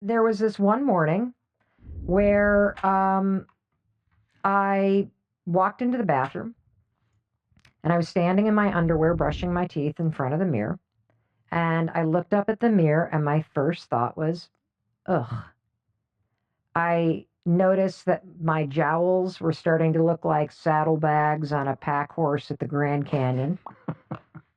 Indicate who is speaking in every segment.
Speaker 1: there was this one morning where I walked into the bathroom and I was standing in my underwear brushing my teeth in front of the mirror. And I looked up at the mirror and my first thought was, ugh. I noticed that my jowls were starting to look like saddlebags on a pack horse at the Grand Canyon.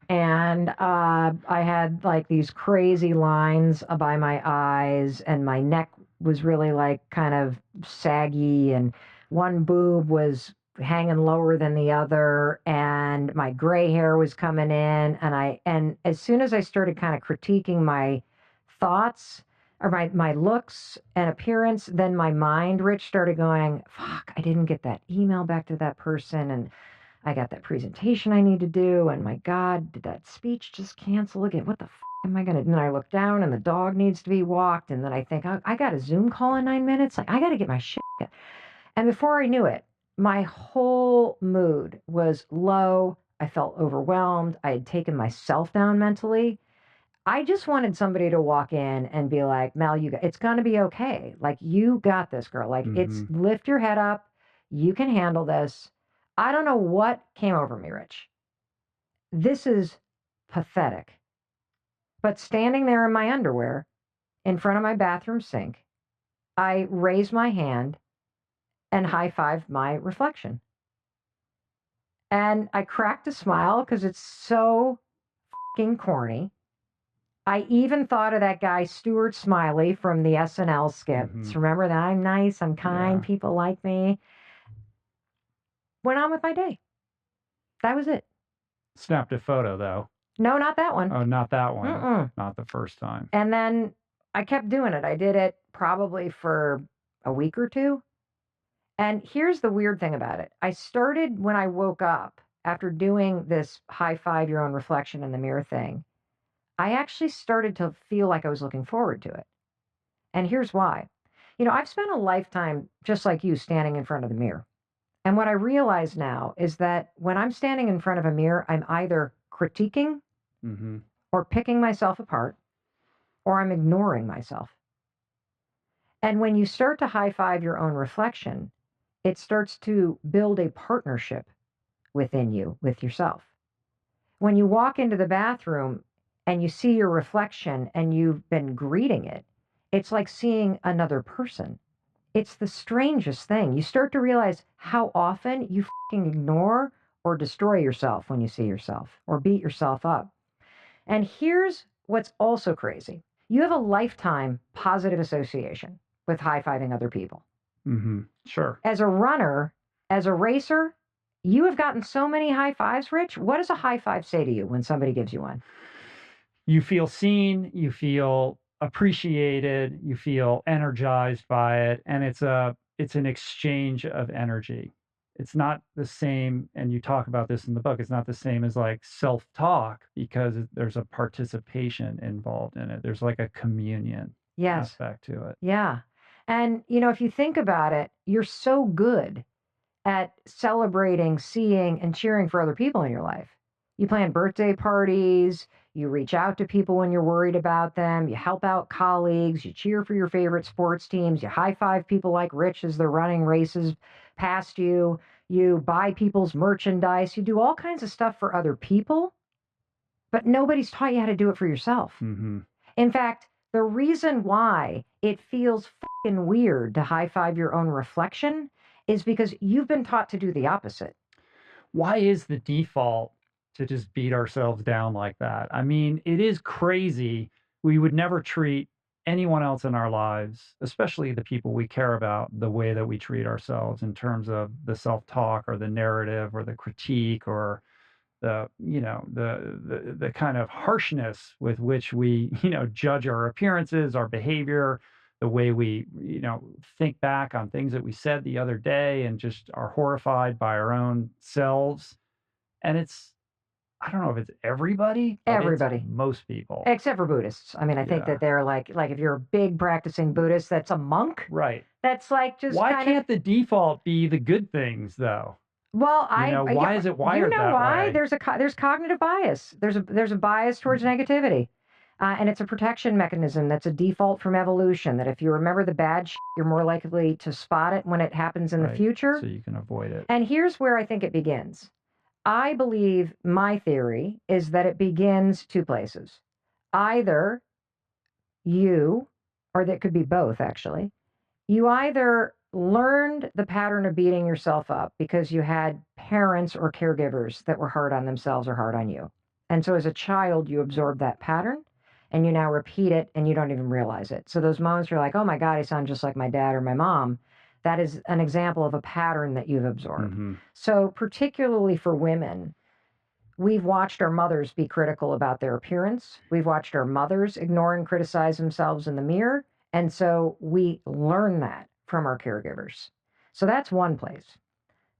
Speaker 1: And I had like these crazy lines by my eyes, and my neck was really like kind of saggy, and one boob was hanging lower than the other, and my gray hair was coming in. And as soon as I started kind of critiquing my thoughts or my looks and appearance, then my mind, Rich, started going, fuck, I didn't get that email back to that person. And I got that presentation I need to do. And my God, did that speech just cancel again? What the am I going to do? And then I look down and the dog needs to be walked. And then I think, I got a Zoom call in 9 minutes. Like, I got to get my shit. And before I knew it, my whole mood was low. I felt overwhelmed. I had taken myself down mentally. I just wanted somebody to walk in and be like, Mel, it's going to be okay. Like, you got this, girl. Like, it's lift your head up. You can handle this. I don't know what came over me, Rich. This is pathetic. But standing there in my underwear in front of my bathroom sink, I raised my hand and high-fived my reflection. And I cracked a smile because it's so fucking corny. I even thought of that guy, Stuart Smiley, from the SNL skits. Remember that? I'm nice, I'm kind, people like me. Went on with my day. That was it.
Speaker 2: Snapped a photo, though.
Speaker 1: No, not that one.
Speaker 2: Oh, not that one. Not the first time.
Speaker 1: And then I kept doing it. I did it probably for a week or two. And here's the weird thing about it. I started when I woke up after doing this high-five your own reflection in the mirror thing. I actually started to feel like I was looking forward to it. And here's why. You know, I've spent a lifetime, just like you, standing in front of the mirror. And what I realize now is that when I'm standing in front of a mirror, I'm either critiquing or picking myself apart, or I'm ignoring myself. And when you start to high-five your own reflection, it starts to build a partnership within you, with yourself. When you walk into the bathroom and you see your reflection and you've been greeting it, it's like seeing another person. It's the strangest thing. You start to realize how often you fucking ignore or destroy yourself when you see yourself or beat yourself up. And here's what's also crazy. You have a lifetime positive association with high-fiving other people.
Speaker 2: Sure.
Speaker 1: As a runner, as a racer, you have gotten so many high fives, Rich. What does a high five say to you when somebody gives you one?
Speaker 2: You feel seen, you feel appreciated, you feel energized by it, and it's an exchange of energy. It's not the same, and you talk about this in the book, it's not the same as like self-talk because there's a participation involved in it. There's like a communion aspect to it.
Speaker 1: Yeah. And, you know, if you think about it, you're so good at celebrating, seeing, and cheering for other people in your life. You plan birthday parties, you reach out to people when you're worried about them, you help out colleagues, you cheer for your favorite sports teams, you high-five people like Rich as they're running races past you, you buy people's merchandise, you do all kinds of stuff for other people, but nobody's taught you how to do it for yourself. In fact, the reason why it feels fucking weird to high-five your own reflection is because you've been taught to do the opposite.
Speaker 2: Why is the default to just beat ourselves down like that? I mean, it is crazy. We would never treat anyone else in our lives, especially the people we care about, the way that we treat ourselves in terms of the self-talk or the narrative or the critique or the kind of harshness with which we, judge our appearances, our behavior, the way we, think back on things that we said the other day and just are horrified by our own selves. And I don't know if it's everybody.
Speaker 1: Everybody.
Speaker 2: Most people.
Speaker 1: Except for Buddhists. I mean, I think that they're like if you're a big practicing Buddhist, that's a monk.
Speaker 2: Right.
Speaker 1: That's like just
Speaker 2: why can't the default be the good things though?
Speaker 1: Well,
Speaker 2: why is it wired that way?
Speaker 1: There's cognitive bias. There's a bias towards negativity. And it's a protection mechanism that's a default from evolution, that if you remember the bad shit, you're more likely to spot it when it happens in the future.
Speaker 2: So you can avoid it.
Speaker 1: And here's where I think it begins. I believe my theory is that it begins two places. Either you, or that could be both actually, you either learned the pattern of beating yourself up because you had parents or caregivers that were hard on themselves or hard on you. And so as a child, you absorbed that pattern and you now repeat it and you don't even realize it. So those moments you're like, oh my God, I sound just like my dad or my mom. That is an example of a pattern that you've absorbed.
Speaker 2: Mm-hmm.
Speaker 1: So particularly for women, we've watched our mothers be critical about their appearance. We've watched our mothers ignore and criticize themselves in the mirror. And so we learn that from our caregivers. So that's one place.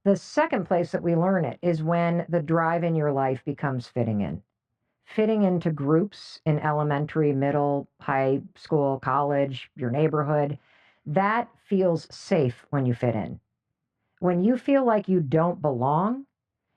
Speaker 1: The second place that we learn it is when the drive in your life becomes fitting in. Fitting into groups in elementary, middle, high school, college, your neighborhood. That feels safe when you fit in. When you feel like you don't belong,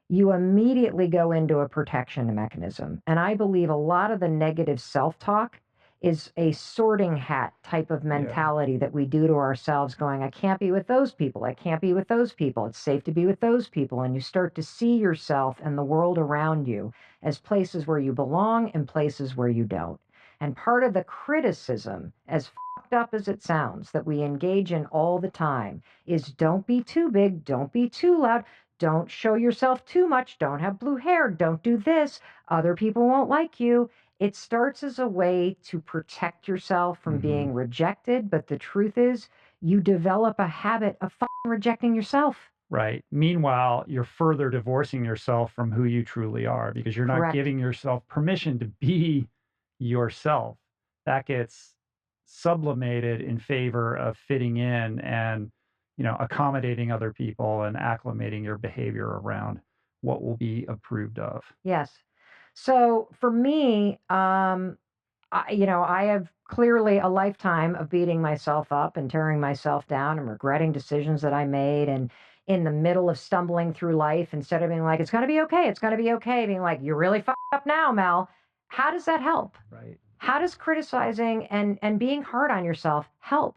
Speaker 1: you immediately go into a protection mechanism. And I believe a lot of the negative self talk is a sorting hat type of mentality that we do to ourselves, going, I can't be with those people. I can't be with those people. It's safe to be with those people. And you start to see yourself and the world around you as places where you belong and places where you don't. And part of the criticism, as fucked up as it sounds, that we engage in all the time is don't be too big, don't be too loud. Don't show yourself too much. Don't have blue hair. Don't do this. Other people won't like you. It starts as a way to protect yourself from being rejected. But the truth is, you develop a habit of rejecting yourself.
Speaker 2: Right. Meanwhile, you're further divorcing yourself from who you truly are because you're not
Speaker 1: Correct.
Speaker 2: giving yourself permission to be yourself. That gets sublimated in favor of fitting in and, accommodating other people and acclimating your behavior around what will be approved of.
Speaker 1: Yes. So for me, I have clearly a lifetime of beating myself up and tearing myself down and regretting decisions that I made. And in the middle of stumbling through life, instead of being like, it's going to be okay, it's going to be okay, being like, you're really fucked up now, Mel. How does that help?
Speaker 2: Right.
Speaker 1: How does criticizing and being hard on yourself help?